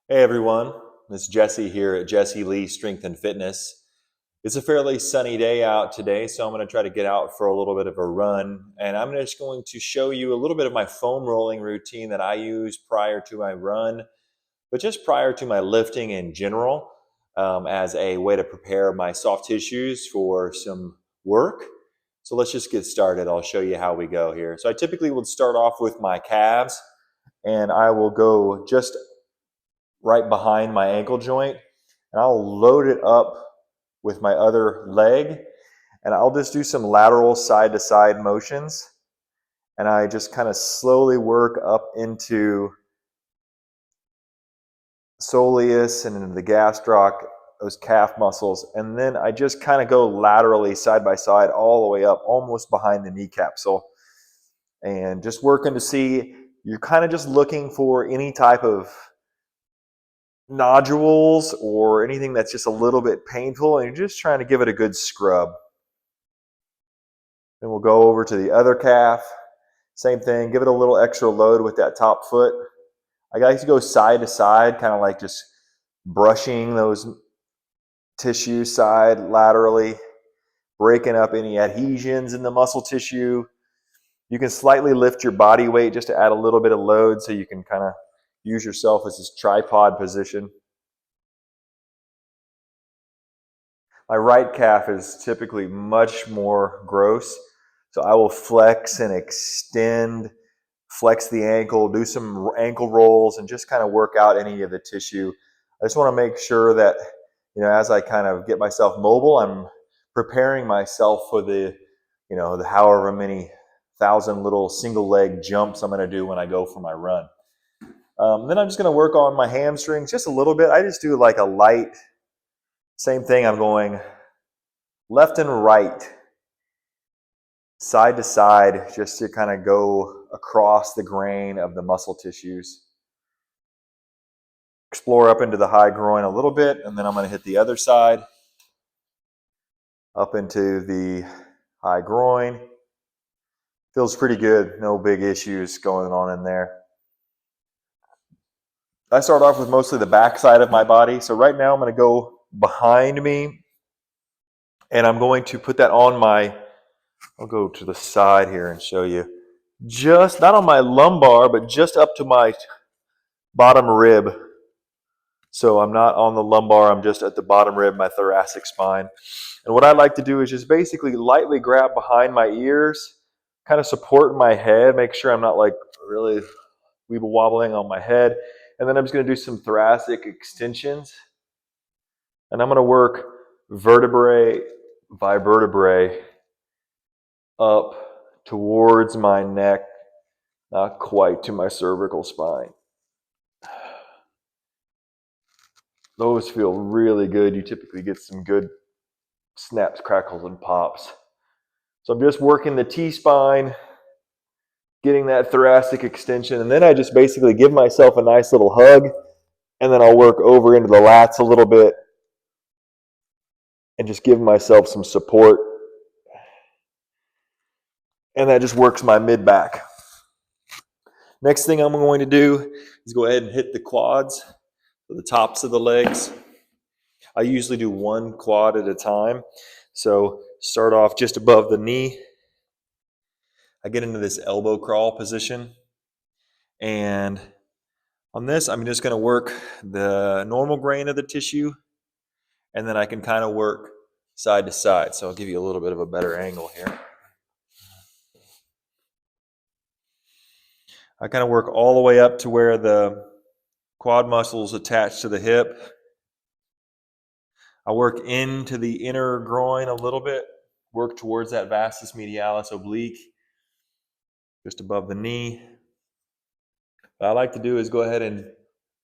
Hey everyone, it's Jesse here at Jesse Lee Strength and Fitness. It's a fairly sunny day out today, so I'm going to try to get out for a little bit of a run. And I'm just going to show you a little bit of my foam rolling routine that I use prior to my run, but just prior to my lifting in general, as a way to prepare my soft tissues for some work. So let's just get started. I'll show you how we go here. So I typically would start off with my calves, and I will go just right behind my ankle joint, and I'll load it up with my other leg, and I'll just do some lateral side to side motions, and I just kind of slowly work up into soleus and into the gastroc, those calf muscles, and then I just kind of go laterally side by side all the way up almost behind the knee capsule, and just working to see, you're kind of just looking for any type of nodules or anything that's just a little bit painful, and you're just trying to give it a good scrub. Then we'll go over to the other calf. Same thing, give it a little extra load with that top foot. I like to go side to side, kind of like just brushing those tissues side laterally, breaking up any adhesions in the muscle tissue. You can slightly lift your body weight just to add a little bit of load so you can kind of use yourself as this tripod position. My right calf is typically much more gross, so I will flex and extend, flex the ankle, do some ankle rolls, and just kind of work out any of the tissue. I just want to make sure that, as I kind of get myself mobile, I'm preparing myself for the however many thousand little single leg jumps I'm going to do when I go for my run. Then I'm just going to work on my hamstrings just a little bit. I just do like a light, same thing. I'm going left and right, side to side, just to kind of go across the grain of the muscle tissues. Explore up into the high groin a little bit, and then I'm going to hit the other side, up into the high groin. Feels pretty good, no big issues going on in there. I start off with mostly the back side of my body. So right now I'm going to go behind me, and I'm going to put that on I'll go to the side here and show you. Just not on my lumbar, but just up to my bottom rib. So I'm not on the lumbar, I'm just at the bottom rib, my thoracic spine. And what I like to do is just basically lightly grab behind my ears, kind of support my head, make sure I'm not like really weeble wobbling on my head. And then I'm just going to do some thoracic extensions. And I'm going to work vertebrae by vertebrae up towards my neck, not quite to my cervical spine. Those feel really good. You typically get some good snaps, crackles, and pops. So I'm just working the T-spine, getting that thoracic extension, and then I just basically give myself a nice little hug, and then I'll work over into the lats a little bit and just give myself some support. And that just works my mid-back. Next thing I'm going to do is go ahead and hit the quads, the tops of the legs. I usually do one quad at a time. So start off just above the knee. I get into this elbow crawl position. And on this, I'm just going to work the normal grain of the tissue. And then I can kind of work side to side. So I'll give you a little bit of a better angle here. I kind of work all the way up to where the quad muscles attach to the hip. I work into the inner groin a little bit, work towards that vastus medialis oblique, just above the knee. What I like to do is go ahead and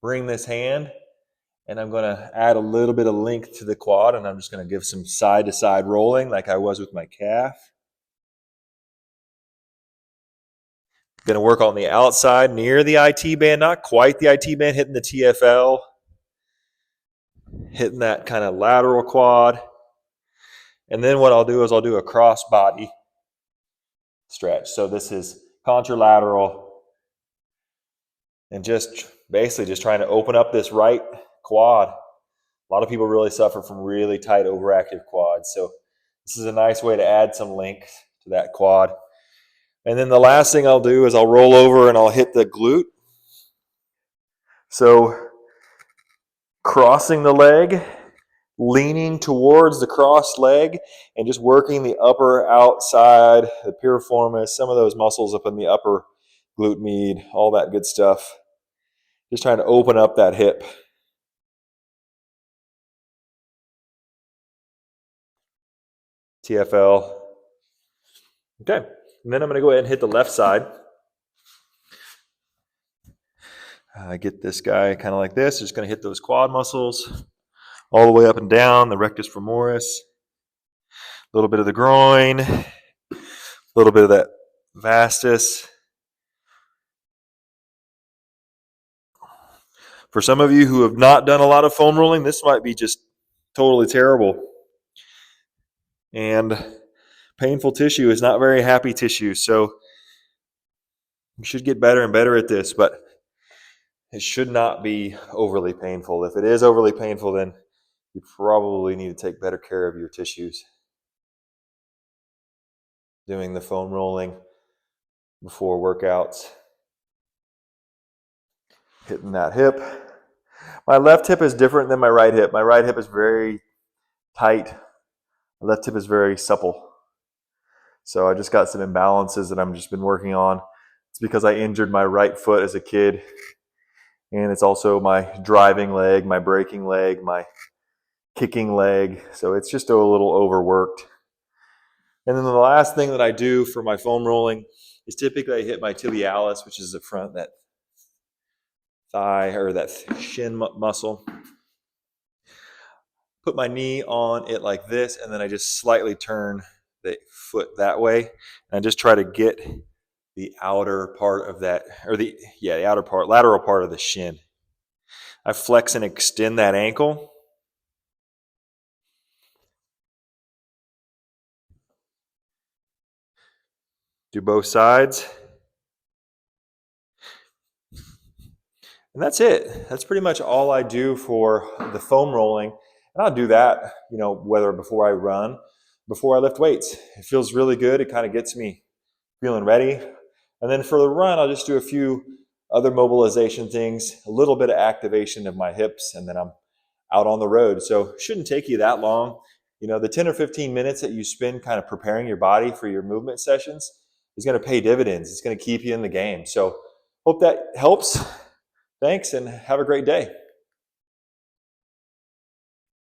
bring this hand, and I'm going to add a little bit of length to the quad, and I'm just going to give some side-to-side rolling like I was with my calf. Going to work on the outside near the IT band, not quite the IT band, hitting the TFL, hitting that kind of lateral quad. And then what I'll do is I'll do a cross body stretch. So this is contralateral, and just basically just trying to open up this right quad. A lot of people really suffer from really tight overactive quads. So this is a nice way to add some length to that quad. And then the last thing I'll do is I'll roll over and I'll hit the glute. So crossing the leg, leaning towards the crossed leg, and just working the upper outside, the piriformis, some of those muscles up in the upper glute med, all that good stuff. Just trying to open up that hip. TFL. Okay, and then I'm going to go ahead and hit the left side. Get this guy kind of like this. Just going to hit those quad muscles all the way up and down, the rectus femoris, a little bit of the groin, a little bit of that vastus. For some of you who have not done a lot of foam rolling, this might be just totally terrible. And painful tissue is not very happy tissue, so you should get better and better at this, but it should not be overly painful. If it is overly painful, then you probably need to take better care of your tissues. Doing the foam rolling before workouts. Hitting that hip. My left hip is different than my right hip. My right hip is very tight. My left hip is very supple. So I just got some imbalances that I've just been working on. It's because I injured my right foot as a kid. And it's also my driving leg, my braking leg, my kicking leg. So it's just a little overworked. And then the last thing that I do for my foam rolling is typically I hit my tibialis, which is the front, that thigh or that shin muscle. Put my knee on it like this, and then I just slightly turn the foot that way. And I just try to get the outer part of that, or the outer part, lateral part of the shin. I flex and extend that ankle. Do both sides. And that's it. That's pretty much all I do for the foam rolling. And I'll do that, whether before I run, before I lift weights. It feels really good. It kind of gets me feeling ready. And then for the run, I'll just do a few other mobilization things, a little bit of activation of my hips, and then I'm out on the road. So it shouldn't take you that long. The 10 or 15 minutes that you spend kind of preparing your body for your movement sessions is going to pay dividends. It's going to keep you in the game. So hope that helps. Thanks, and have a great day.